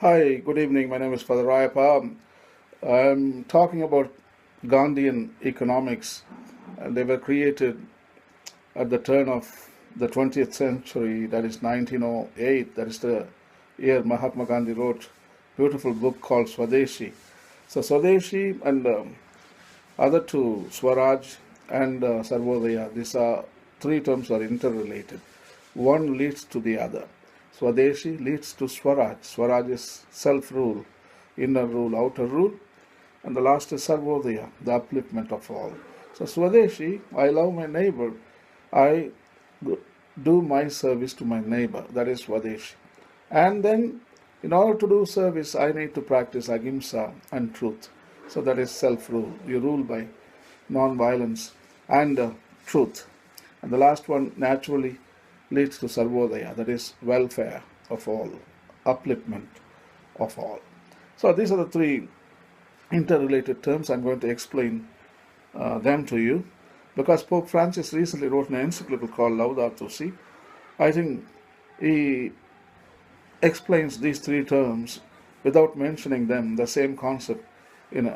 Hi, good evening. My name is Father Rayappa. I'm talking about Gandhian economics. They were created at the turn of the 20th century, that is 1908. That is the year Mahatma Gandhi wrote a beautiful book called Swadeshi. So Swadeshi and other two, Swaraj and Sarvodaya, these are three terms are interrelated. One leads to the other. Swadeshi leads to Swaraj. Swaraj is self-rule, inner rule, outer rule. And the last is Sarvodaya, the upliftment of all. So Swadeshi, I love my neighbor. I do my service to my neighbor. That is Swadeshi. And then, in order to do service, I need to practice ahimsa and truth. So that is self-rule. You rule by non-violence and truth. And the last one naturally leads to Sarvodaya, that is welfare of all, upliftment of all. So these are the three interrelated terms. I'm going to explain them to you because Pope Francis recently wrote an encyclical called Laudato Si. I think he explains these three terms without mentioning them, the same concept in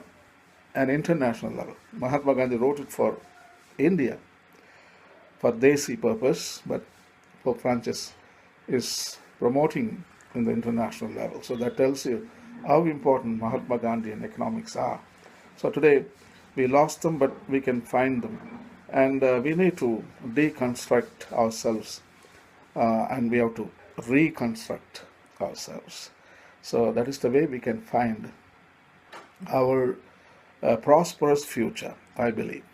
an international level. Mahatma Gandhi wrote it for India for Desi purpose, but Pope Francis is promoting in the international level. So that tells you how important Mahatma Gandhi and economics are. So today we lost them, but we can find them. And we need to deconstruct ourselves and we have to reconstruct ourselves. So that is the way we can find our prosperous future, I believe.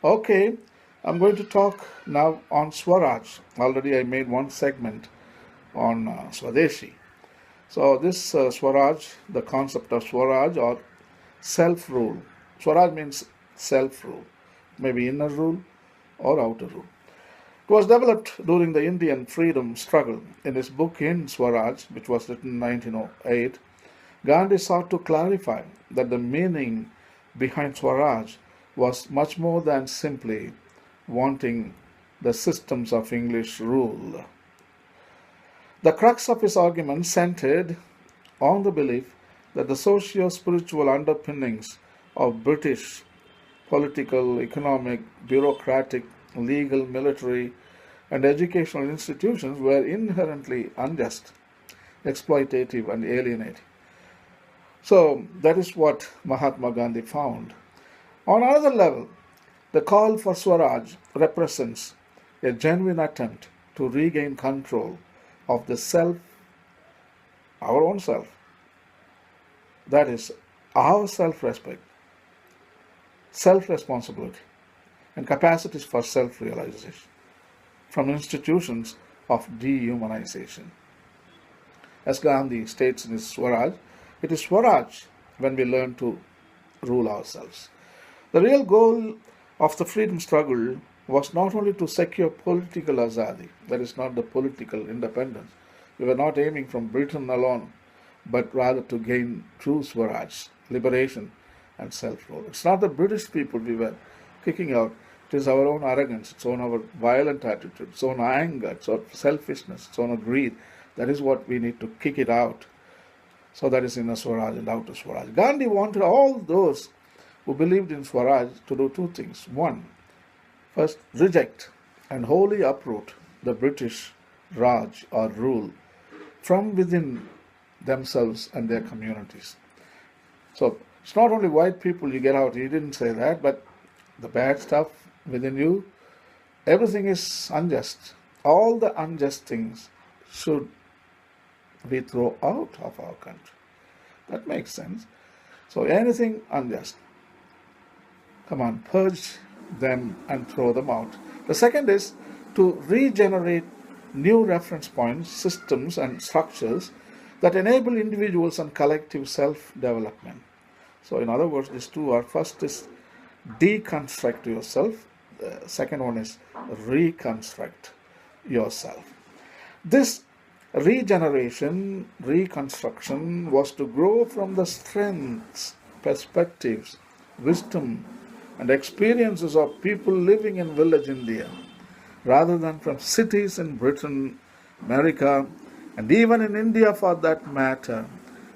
Okay, I'm going to talk now on Swaraj. Already I made one segment on Swadeshi. So this Swaraj, the concept of Swaraj or self-rule. Swaraj means self-rule, maybe inner rule or outer rule. It was developed during the Indian freedom struggle. In his book in Swaraj, which was written in 1908, Gandhi sought to clarify that the meaning behind Swaraj was much more than simply wanting the systems of English rule. The crux of his argument centered on the belief that the socio-spiritual underpinnings of British political, economic, bureaucratic, legal, military, and educational institutions were inherently unjust, exploitative, and alienating. So that is what Mahatma Gandhi found. On another level, the call for Swaraj represents a genuine attempt to regain control of the self, our own self. That is, our self-respect, self-responsibility, and capacities for self-realization from institutions of dehumanization. As Gandhi states in his Swaraj, it is Swaraj when we learn to rule ourselves. The real goal of the freedom struggle was not only to secure political azadi, that is not the political independence. We were not aiming from Britain alone, but rather to gain true Swaraj, liberation and self-rule. It's not the British people we were kicking out. It is our own arrogance, its own our violent attitude, its own anger, its own selfishness, its own greed. That is what we need to kick it out. So that is inner Swaraj and outer Swaraj. Gandhi wanted all those who believed in Swaraj to do two things. One, first, reject and wholly uproot the British Raj or rule from within themselves and their communities. So it's not only white people you get out, he didn't say that, but the bad stuff within you, everything is unjust. All the unjust things should we throw out of our country. That makes sense. So anything unjust, come on, purge them and throw them out. The second is to regenerate new reference points, systems, and structures that enable individuals and collective self-development. So in other words, these two are, first is deconstruct yourself, the second one is reconstruct yourself. This regeneration, reconstruction was to grow from the strengths, perspectives, wisdom, and experiences of people living in village India, rather than from cities in Britain, America, and even in India for that matter,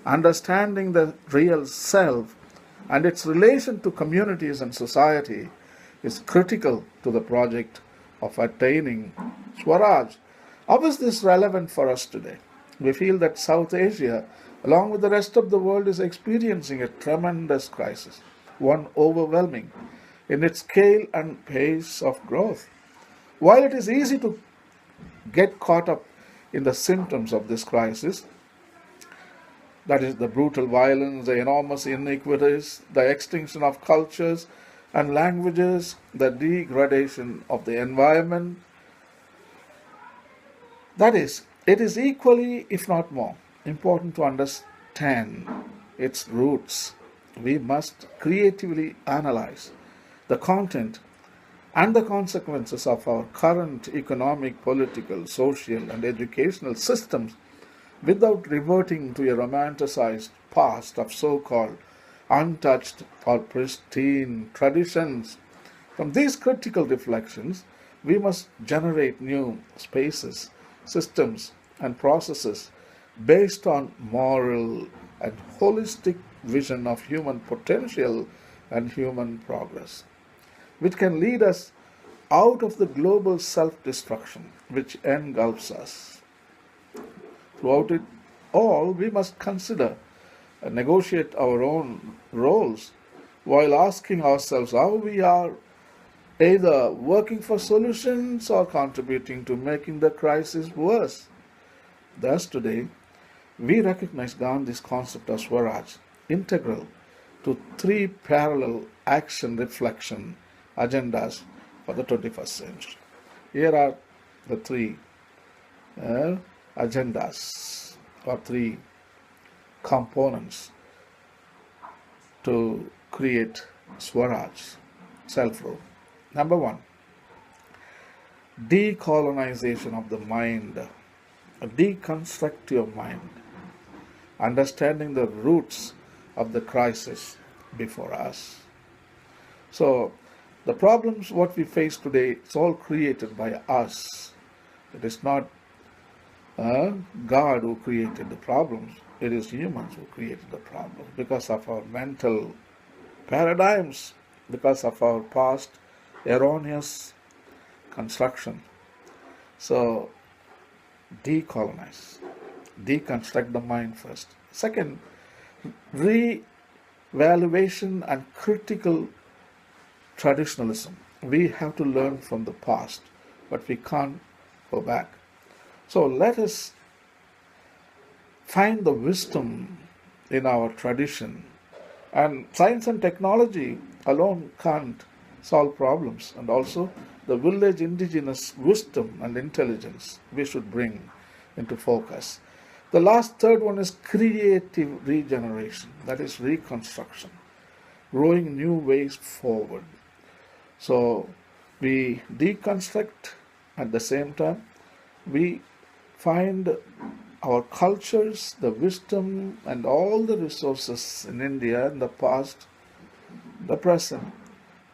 Understanding the real self and its relation to communities and society is critical to the project of attaining Swaraj. How is this relevant for us today? We feel that South Asia, along with the rest of the world, is experiencing a tremendous crisis, one overwhelming in its scale and pace of growth. While it is easy to get caught up in the symptoms of this crisis, that is, the brutal violence, the enormous inequities, the extinction of cultures and languages, the degradation of the environment. That is, it is equally, if not more, important to understand its roots. We must creatively analyze the content and the consequences of our current economic, political, social, and educational systems without reverting to a romanticized past of so-called untouched or pristine traditions. From these critical reflections, we must generate new spaces, systems, and processes based on moral and holistic vision of human potential and human progress, which can lead us out of the global self-destruction which engulfs us. Throughout it all, we must consider and negotiate our own roles while asking ourselves how we are either working for solutions or contributing to making the crisis worse. Thus, today, we recognize Gandhi's concept of Swaraj, integral to three parallel action reflection agendas for the 21st century. Here are the three agendas or three components to create Swaraj, self-rule. Number one, decolonization of the mind, deconstruct your mind, understanding the roots of the crisis before us. So, the problems what we face today, it's all created by us. It is not God who created the problems. It is humans who created the problems because of our mental paradigms, because of our past erroneous construction. So, decolonize, deconstruct the mind first. Second, re-evaluation and critical traditionalism. We have to learn from the past, but we can't go back. So let us find the wisdom in our tradition. And science and technology alone can't solve problems. And also the village indigenous wisdom and intelligence we should bring into focus. The last third one is creative regeneration, that is reconstruction, growing new ways forward. So we deconstruct, at the same time we find our cultures, the wisdom and all the resources in India in the past, the present,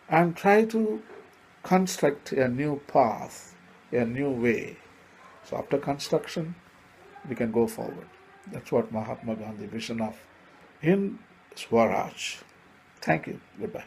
and try to construct a new path, a new way. So after construction, we can go forward. That's what Mahatma Gandhi vision of in Swaraj. Thank you. Goodbye.